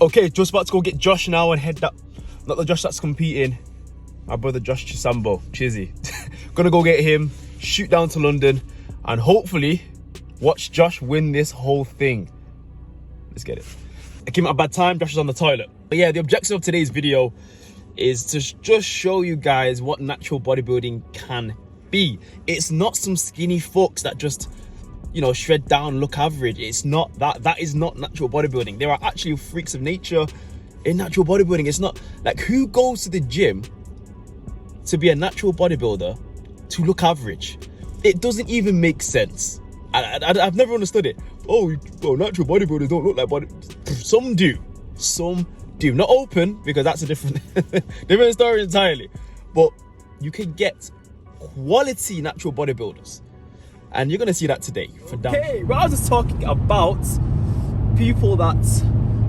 Okay, just about to go get Josh now and head that. Not the Josh that's competing. My brother Josh Chisambo, Chizzy. Gonna go get him, shoot down to London, and hopefully watch Josh win this whole thing. Let's get it. I came at a bad time, Josh is on the toilet. But yeah, the objective of today's video is to just show you guys what natural bodybuilding can be. It's not some skinny fucks that just, you know, shred down, look average. It's not that. That is not natural bodybuilding. There are actually freaks of nature in natural bodybuilding. It's not like, who goes to the gym to be a natural bodybuilder to look average? It doesn't even make sense. I've never understood it. Oh, well, natural bodybuilders don't look like body. Some do. Some do. Not open, because that's a different different story entirely. But you can get quality natural bodybuilders, and you're gonna see that today. Okay, well, I was just talking about people that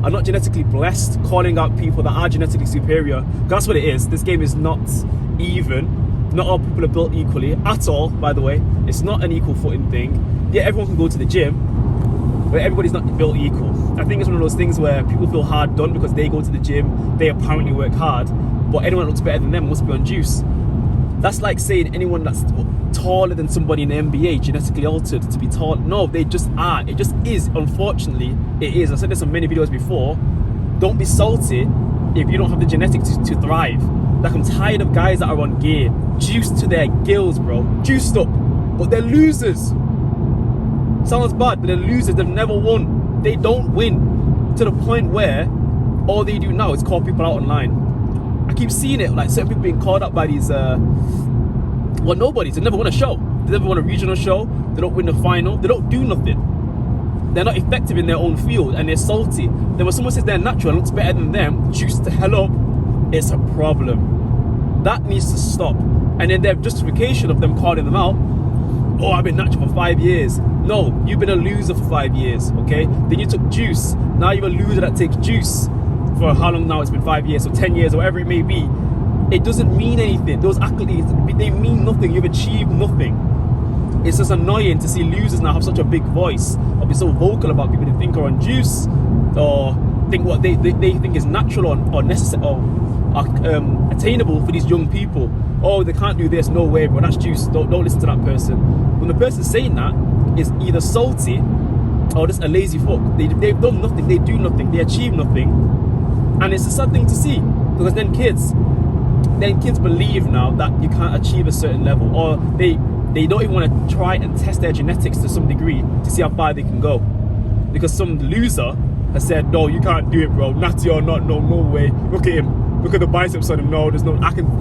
are not genetically blessed, calling out people that are genetically superior. That's what it is. This game is not even. Not all people are built equally at all, by the way. It's not an equal footing thing. Yeah, everyone can go to the gym, but everybody's not built equal. I think it's one of those things where people feel hard done because they go to the gym, they apparently work hard, but anyone that looks better than them must be on juice. That's like saying anyone that's taller than somebody in the NBA, genetically altered to be tall. No, they just are. It just is. Unfortunately, it is. I've said this on many videos before. Don't be salty if you don't have the genetics to thrive. Like, I'm tired of guys that are on gear, juiced to their gills, bro. Juiced up, but they're losers. Sounds bad, but they're losers. They've never won. They don't win, to the point where all they do now is call people out online. I keep seeing it, like certain people being called out by these well, nobodies. They never won a show. They never won a regional show. They don't win the final. They don't do nothing. They're not effective in their own field, and they're salty. Then when someone says they're natural and looks better than them, juiced the hell up, it's a problem. That needs to stop. And then their justification of them calling them out, oh, I've been natural for 5 years. No, you've been a loser for 5 years, okay? Then you took juice. Now you're a loser that takes juice for how long now? It's been 5 years, so 10 years, or whatever it may be. It doesn't mean anything. Those accolades, they mean nothing. You've achieved nothing. It's just annoying to see losers now have such a big voice, or be so vocal about people they think are on juice, or think what they think is natural or necessary or attainable for these young people. Oh, they can't do this, no way, bro, that's juice. Don't listen to that person. When the person saying that is either salty or just a lazy fuck. They've done nothing, they do nothing, they achieve nothing. And it's a sad thing to see, because then kids believe now that you can't achieve a certain level, or they don't even want to try and test their genetics to some degree to see how far they can go, because some loser has said, no, you can't do it, bro, natty or not, no way. Look at him, look at the biceps on him. No, there's no,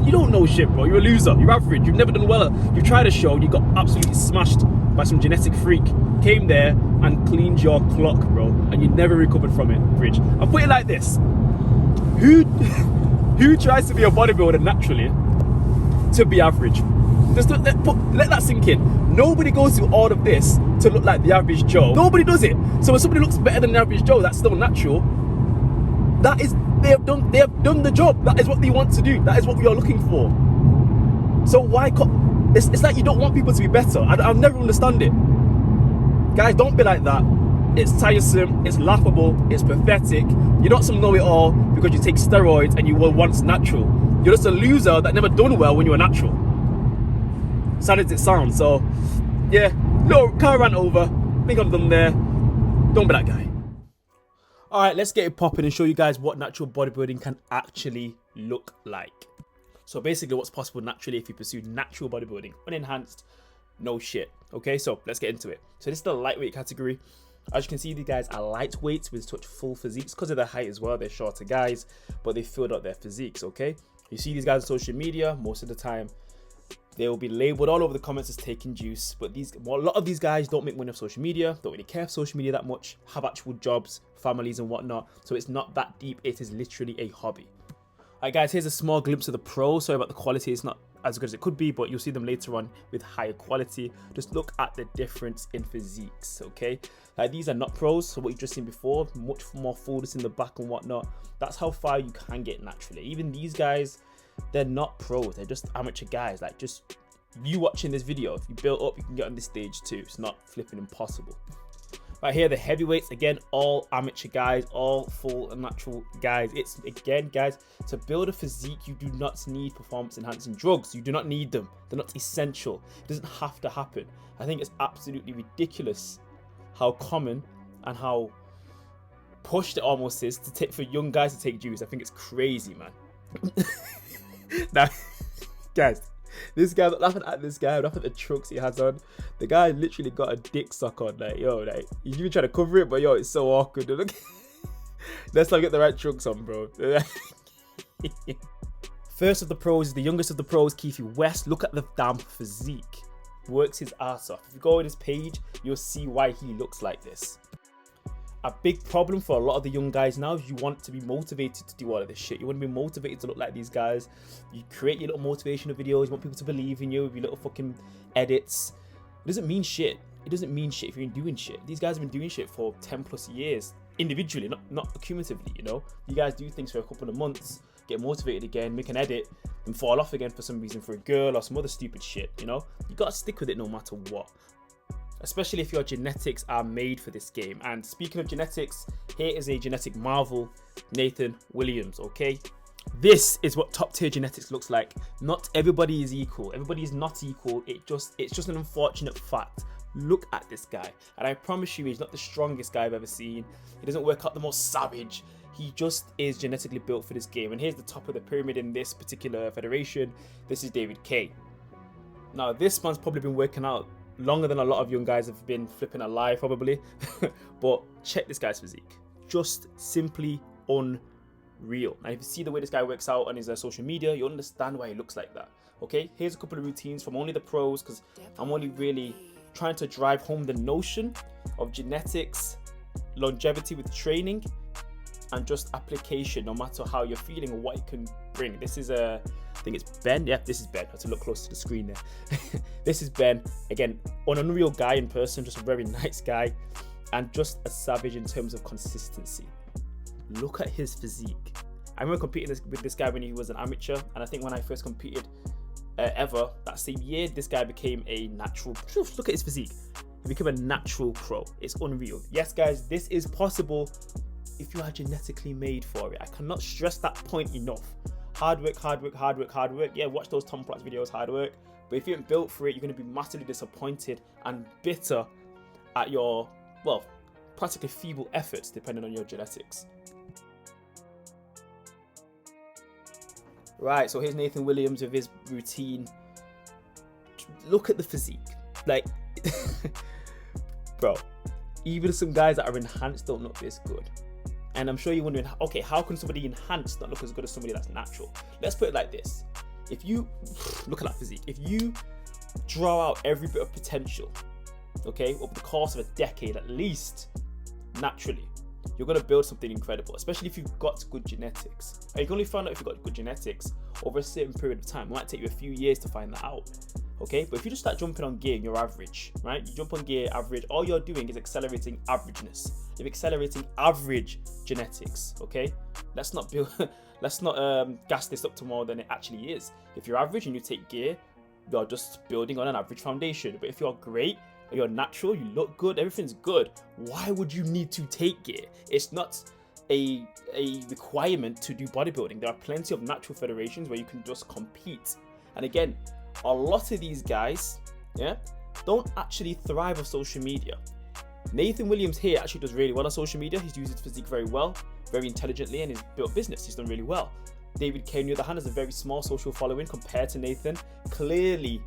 you don't know shit, bro. You're a loser, you're average, you've never done well. You tried a show and you got absolutely smashed by some genetic freak, came there and cleaned your clock, bro, and you never recovered from it, Bridge. I'll put it like this: who tries to be a bodybuilder naturally to be average? Just let that sink in. Nobody goes through all of this to look like the average Joe. Nobody does it. So when somebody looks better than the average Joe, that's still natural. That is, they have done the job. That is what they want to do. That is what we are looking for. So why? It's like you don't want people to be better. I'll never understand it. Guys, don't be like that. It's tiresome, it's laughable, it's pathetic. You're not some know-it-all because you take steroids and you were once natural. You're just a loser that never done well when you were natural. Sad as it sounds. So yeah, no, car rant over. I think I'm done there. Don't be that guy. Alright, let's get it popping and show you guys what natural bodybuilding can actually look like. So basically what's possible naturally if you pursue natural bodybuilding. Unenhanced, no shit. Okay, so let's get into it. So this is the lightweight category. As you can see, these guys are lightweights with such full physiques. Because of their height as well, they're shorter guys, but they filled out their physiques, okay? You see these guys on social media, most of the time, they will be labeled all over the comments as taking juice. But a lot of these guys don't make money off social media, don't really care for social media that much, have actual jobs, families and whatnot. So it's not that deep, it is literally a hobby. Alright guys, here's a small glimpse of the pros. Sorry about the quality, it's not as good as it could be, but you'll see them later on with higher quality. Just look at the difference in physiques, okay? Like, these are not pros, so what you've just seen before, much more fullness in the back and whatnot. That's how far you can get naturally. Even these guys, they're not pros, they're just amateur guys. Like, just you watching this video, if you build up, you can get on this stage too. It's not flipping impossible. Right here, the heavyweights, again, all amateur guys, all full and natural guys. It's, again, guys, to build a physique, you do not need performance-enhancing drugs. You do not need them. They're not essential. It doesn't have to happen. I think it's absolutely ridiculous how common and how pushed it almost is to take for young guys to take juice. I think it's crazy, man. Now, guys, this guy, I'm laughing at this guy, I'm laughing at the trucks he has on. The guy literally got a dick sock on, like, yo, like, he's even trying to cover it, but yo, it's so awkward. Look, let's not get the right trucks on, bro. First of the pros is the youngest of the pros, Keithy West. Look at the damn physique. Works his ass off. If you go on his page, you'll see why he looks like this. A big problem for a lot of the young guys now is you want to be motivated to do all of this shit. You want to be motivated to look like these guys. You create your little motivational videos. You want people to believe in you with your little fucking edits. It doesn't mean shit. It doesn't mean shit if you're doing shit. These guys have been doing shit for 10 plus years individually, not cumulatively, you know. You guys do things for a couple of months, get motivated again, make an edit, and fall off again for some reason, for a girl or some other stupid shit, you know. You gotta stick with it no matter what. Especially if your genetics are made for this game. And speaking of genetics, here is a genetic marvel, Nathan Williams, okay? This is what top tier genetics looks like. Not everybody is equal. Everybody is not equal. It's just an unfortunate fact. Look at this guy. And I promise you, he's not the strongest guy I've ever seen. He doesn't work out the most savage. He just is genetically built for this game. And here's the top of the pyramid in this particular federation. This is David K. Now, this man's probably been working out longer than a lot of young guys have been flipping alive, probably. But check this guy's physique. Just simply unreal. And if you see the way this guy works out on his social media, you'll understand why he looks like that. Okay, here's a couple of routines from only the pros, because I'm only really trying to drive home the notion of genetics, longevity with training, and just application, no matter how you're feeling or what it can bring. This is I think it's Ben. Yeah, this is Ben. I have to look close to the screen there. This is Ben. Again, an unreal guy in person, just a very nice guy, and just a savage in terms of consistency. Look at his physique. I remember competing with this guy when he was an amateur, and I think when I first competed ever, that same year, this guy became a natural. Look at his physique. He became a natural pro. It's unreal. Yes, guys, this is possible if you are genetically made for it. I cannot stress that point enough. Hard work, hard work, hard work, hard work. Yeah, watch those Tom Platz videos, hard work. But if you ain't built for it, you're going to be massively disappointed and bitter at your, well, practically feeble efforts, depending on your genetics. Right, so here's Nathan Williams with his routine. Look at the physique. Like, bro, even some guys that are enhanced don't look this good. And I'm sure you're wondering, okay, how can somebody enhanced not look as good as somebody that's natural? Let's put it like this. If you, look at that physique. If you draw out every bit of potential, okay, over the course of a decade at least, naturally, you're going to build something incredible, especially if you've got good genetics. And you can only find out if you've got good genetics over a certain period of time. It might take you a few years to find that out. Okay, but if you just start jumping on gear, you're average, right? You jump on gear, average, all you're doing is accelerating averageness. You're accelerating average genetics, okay? Let's not gas this up to more than it actually is. If you're average and you take gear, you're just building on an average foundation. But if you're great, you're natural, you look good, everything's good, why would you need to take gear? It's not a requirement to do bodybuilding. There are plenty of natural federations where you can just compete. And again, a lot of these guys, yeah, don't actually thrive on social media. Nathan Williams here actually does really well on social media. He's used his physique very well, very intelligently, and he's built business. He's done really well. David K, on the other hand, has a very small social following compared to Nathan. Clearly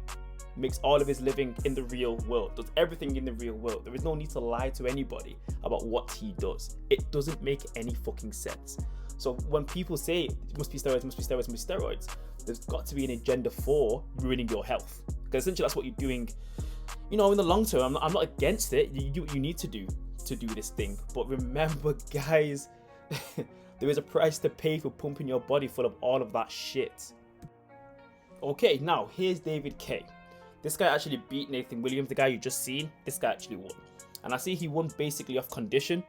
makes all of his living in the real world, does everything in the real world. There is no need to lie to anybody about what he does. It doesn't make any fucking sense. So when people say it must be steroids, must be steroids, must be steroids, there's got to be an agenda for ruining your health. Because essentially that's what you're doing, you know, in the long term. I'm not against it. You do what you need to do this thing. But remember, guys, there is a price to pay for pumping your body full of all of that shit. Okay, now here's David K. This guy actually beat Nathan Williams, the guy you just seen. This guy actually won. And I see he won basically off condition.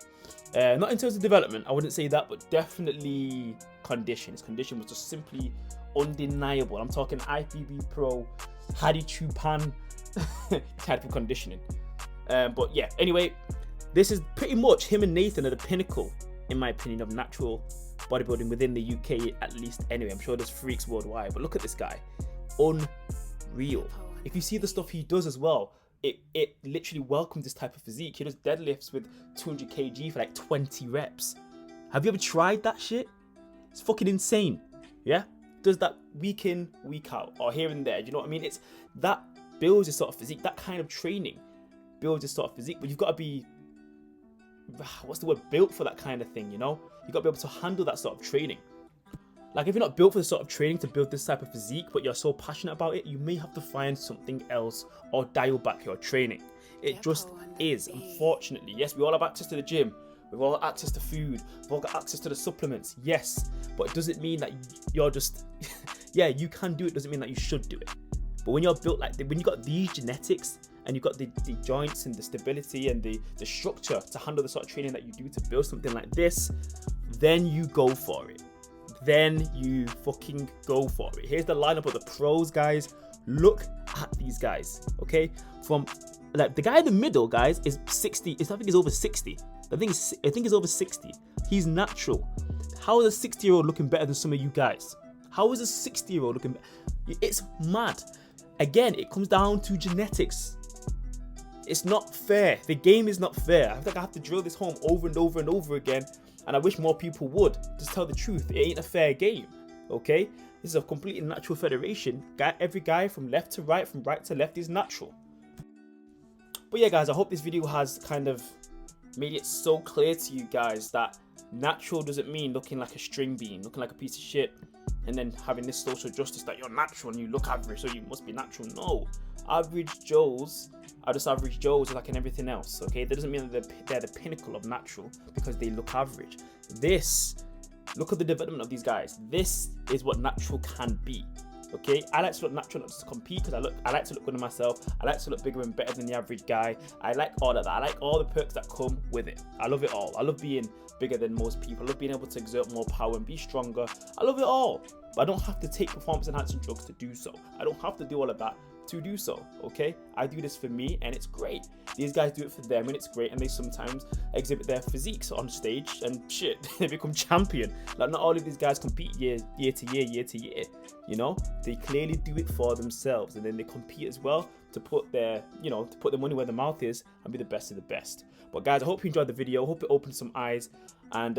Not in terms of development, I wouldn't say that, but definitely condition. His condition was just simply undeniable. I'm talking IFBB Pro, Hadi Chupan type of conditioning. But yeah, anyway, This is pretty much, him and Nathan are the pinnacle, in my opinion, of natural bodybuilding within the UK, at least. Anyway, I'm sure there's freaks worldwide, but look at this guy. Unreal. If you see the stuff he does as well, it literally welcomes this type of physique. He does deadlifts with 200 kg for like 20 reps. Have you ever tried that shit? It's fucking insane. Yeah? Does that week in, week out, or here and there. Do you know what I mean? It's that builds this sort of physique. That kind of training builds this sort of physique, but you've got to be, what's the word, built for that kind of thing, you know? You've got to be able to handle that sort of training. Like, if you're not built for the sort of training to build this type of physique, but you're so passionate about it, you may have to find something else or dial back your training. It just is, unfortunately. Yes, we all have access to the gym. We've all got access to food. We've all got access to the supplements. Yes, but it doesn't mean that you're just, yeah, you can do it. Doesn't mean that you should do it. But when you're built like, when you got these genetics and you've got the joints and the stability and the structure to handle the sort of training that you do to build something like this, then you go for it. Then you fucking go for it. Here's the lineup of the pros, guys. Look at these guys, okay? From, like, the guy in the middle, guys, is 60. I think he's over 60. I think he's over 60. He's natural. How is a 60-year-old looking better than some of you guys? How is a 60-year-old looking better? It's mad. Again, it comes down to genetics. It's not fair. The game is not fair. I think I have to drill this home over and over and over again. And I wish more people would. Just tell the truth. It ain't a fair game. Okay? This is a completely natural federation. Every guy from left to right, from right to left is natural. But yeah, guys, I hope this video has kind of made it so clear to you guys that natural doesn't mean looking like a string bean, looking like a piece of shit, and then having this social justice that you're natural and you look average, so you must be natural. No. Average Joes are just average Joes, like in everything else, okay? That doesn't mean that they're the pinnacle of natural because they look average. Look at the development of these guys. This is what natural can be, okay? I like to look natural, not just to compete, because I like to look good in myself. I like to look bigger and better than the average guy. I like all of that. I like all the perks that come with it. I love it all. I love being bigger than most people. I love being able to exert more power and be stronger. I love it all. But I don't have to take performance enhancing drugs to do so. I don't have to do all of that to do so, okay? I do this for me and it's great. These guys do it for them and it's great, and they sometimes exhibit their physiques on stage and shit, they become champion. Like, not all of these guys compete year to year, you know? They clearly do it for themselves, and then they compete as well to put their, you know, to put their money where their mouth is and be the best of the best. But guys, I hope you enjoyed the video. I hope it opened some eyes and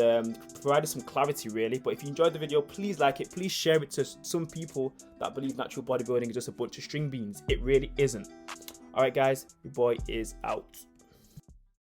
provided some clarity, really. But if you enjoyed the video, please like it. Please share it to some people that believe natural bodybuilding is just a bunch of string beans. It really isn't. All right, guys, your boy is out.